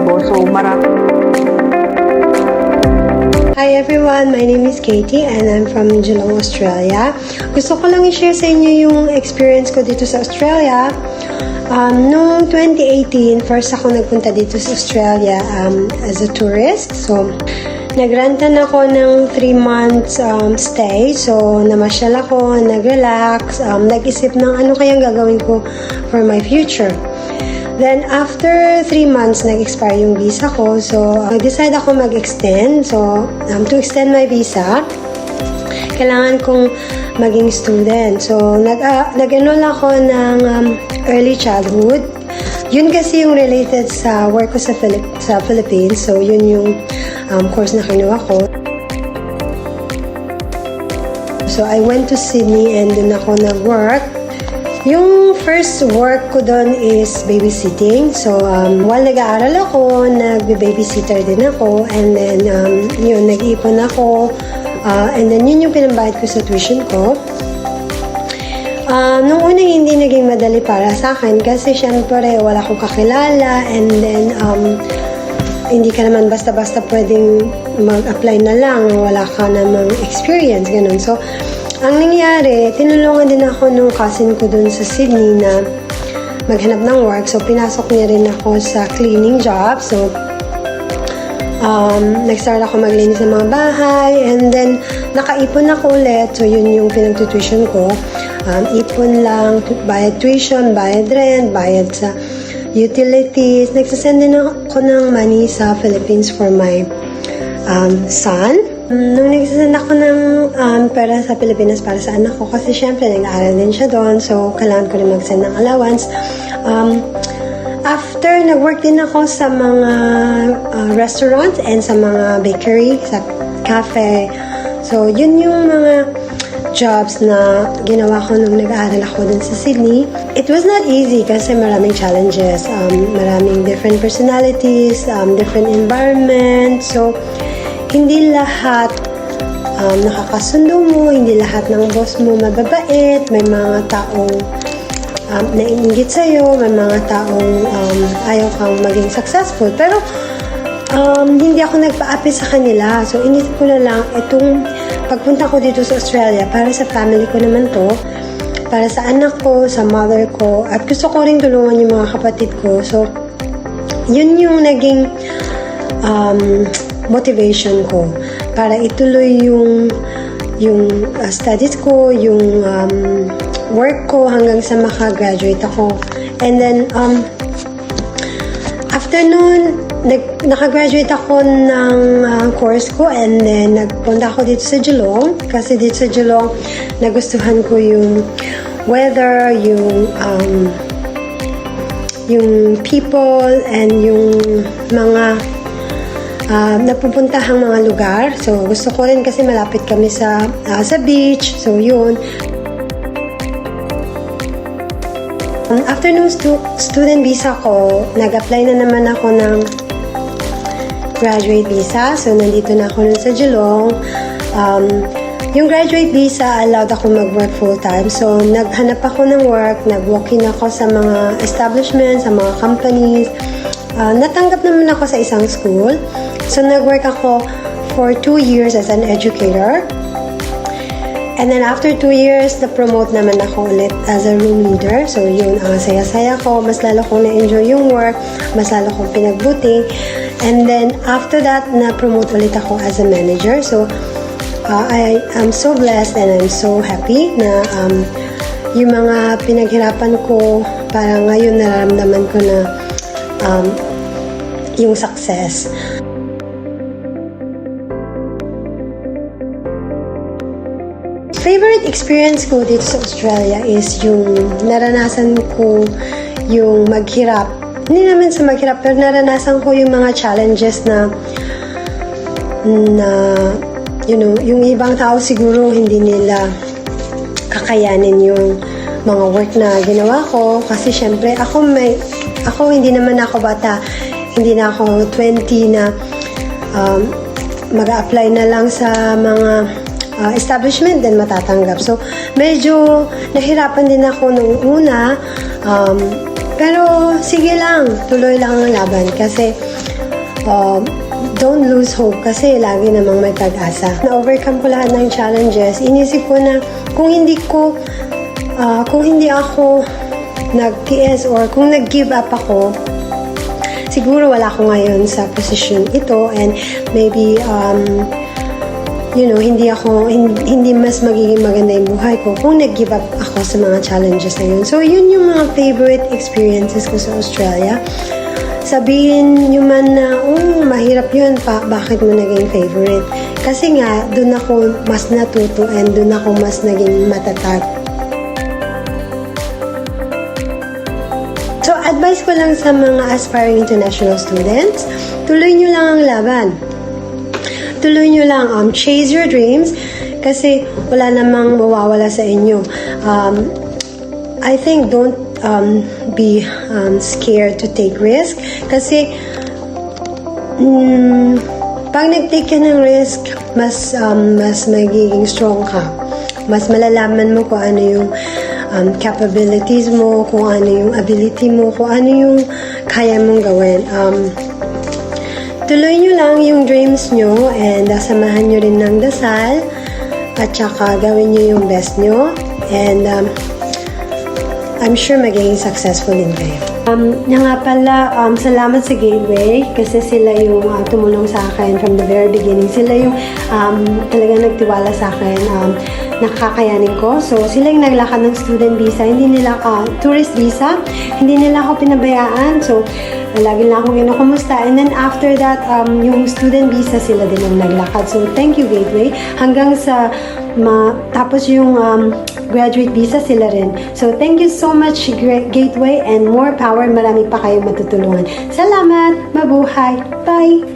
ko. So, Hi everyone, my name is Katie and I'm from Geelong, Australia. Gusto ko lang i-share sa inyo yung experience ko dito sa Australia. Noong 2018, first ako nagpunta dito sa Australia as a tourist. So, nagrantan ako ng 3 months stay. So, namasyal ako, nag-relax, nag-isip ng ano kayang gagawin ko for my future. Then, after 3 months, nag-expire yung visa ko. So, nag-decide ako mag-extend. So, to extend my visa, kailangan kong maging student. So, nag-enroll ako ng early childhood. Yun kasi yung related sa work ko sa Philippines. So, yun yung course na kinuha ko. So, I went to Sydney and dun ako nag-work. Yung first work ko doon is babysitting. So, while nag-aaral ako, nag-babysitter din ako. And then, yun, nag-ipon ako. And then, yun yung pinambayad ko sa tuition ko. Nung unang hindi naging madali para sa akin kasi syempre wala akong kakilala. And then, hindi ka naman basta-basta pwedeng mag-apply na lang. Wala ka namang experience, ganun. So, ang nangyari, tinulungan din ako nung cousin ko dun sa Sydney na maghanap ng work. So, pinasok niya rin ako sa cleaning job. So, nag-start ako maglinis ng mga bahay. And then, nakaipon ako ulit. So, yun yung pinagtutuition ko. Ipon lang, bayad tuition, bayad rent, bayad sa utilities. Nagsasend din ako ng money sa Philippines for my son. Nung nagsasend ako ng pera sa Pilipinas para sa anak ko, kasi syempre nag-aaral din siya doon, so kailangan ko rin mag-send ng allowance. After, nag-work din ako sa mga restaurant and sa mga bakery, sa cafe. So, yun yung mga jobs na ginawa ko nung nag-aaral ako dun sa Sydney. It was not easy kasi maraming challenges, maraming different personalities, different environment. So, hindi lahat nakakasundo mo, hindi lahat ng boss mo mababait, may mga taong naiinggit sa'yo, may mga taong ayaw kang maging successful. Pero hindi ako nagpa-api sa kanila. So, inisip ko na lang, itong pagpunta ko dito sa Australia, para sa family ko naman to, para sa anak ko, sa mother ko, at gusto ko rin tulungan yung mga kapatid ko. So, yun yung naging motivation ko para ituloy yung studies ko, yung work ko hanggang sa makagraduate ako. And then, after nun, nakagraduate ako ng course ko and then nagpunta ako dito sa Geelong kasi dito sa Geelong nagustuhan ko yung weather, yung people and yung mga napupuntahang mga lugar. So, gusto ko rin kasi malapit kami sa beach. So, yun. After nung student visa ko, nag-apply na naman ako ng graduate visa. So, nandito na ako nun sa Geelong. Yung graduate visa, allowed ako mag-work full-time. So, naghanap ako ng work, nag-walk-in ako sa mga establishments, sa mga companies. Natanggap naman ako sa isang school. So, nag-work ako for 2 years as an educator. And then, after 2 years, na-promote naman ako ulit as a room leader. So, yun, ang saya-saya ko. Mas lalo kong na-enjoy yung work. Mas lalo kong pinagbuti. And then, after that, na-promote ulit ako as a manager. So, I am so blessed and I'm so happy na yung mga pinaghirapan ko, parang ngayon nararamdaman ko na yung success. Favorite experience ko dito sa Australia is yung naranasan ko yung maghirap. Hindi naman sa maghirap, pero naranasan ko yung mga challenges na you know, yung ibang tao siguro hindi nila kakayanin yung mga work na ginawa ko. Kasi syempre, ako hindi naman ako bata. Hindi na ako 20 na mag-a-apply na lang sa mga establishment din matatanggap. So, medyo nahirapan din ako nung una. Pero, sige lang. Tuloy lang ang laban. Kasi, don't lose hope kasi lagi namang may pag-asa. Na-overcome ko lahat ng challenges. Inisip ko na kung hindi ako nag-TS or kung nag-give up ako, siguro wala ako ngayon sa position ito, and maybe hindi mas magiging maganda yung buhay ko kung nag-give up ako sa mga challenges na yun. So, yun yung mga favorite experiences ko sa Australia. Sabihin nyo man na, mahirap yun pa, bakit mo naging favorite? Kasi nga, dun ako mas natuto and dun ako mas naging matatag. So, advice ko lang sa mga aspiring international students, tuloy nyo lang ang laban. Tuloy nyo lang, chase your dreams kasi wala namang mawawala sa inyo. I think don't be scared to take risk kasi pag nag-take ka ng risk, mas magiging strong ka. Mas malalaman mo kung ano yung capabilities mo, kung ano yung ability mo, kung ano yung kaya mong gawin. Tuloy nyo lang yung dreams nyo and samahan nyo rin ng dasal at saka gawin nyo yung best nyo and I'm sure magiging successful din kayo. Nga pala, salamat sa Gateway kasi sila yung tumulong sa akin from the very beginning. Sila yung talagang nagtiwala sa akin, nakakayanin ko. So, sila yung naglakad ng student visa, hindi nila tourist visa, hindi nila ako pinabayaan. So, lagi lang akong kinukumusta. And then after that, yung student visa sila din ang naglakad. So, thank you Gateway. Hanggang sa tapos yung graduate visa sila rin. So, thank you so much Gateway and more power. Marami pa kayong matutulungan. Salamat! Mabuhay! Bye!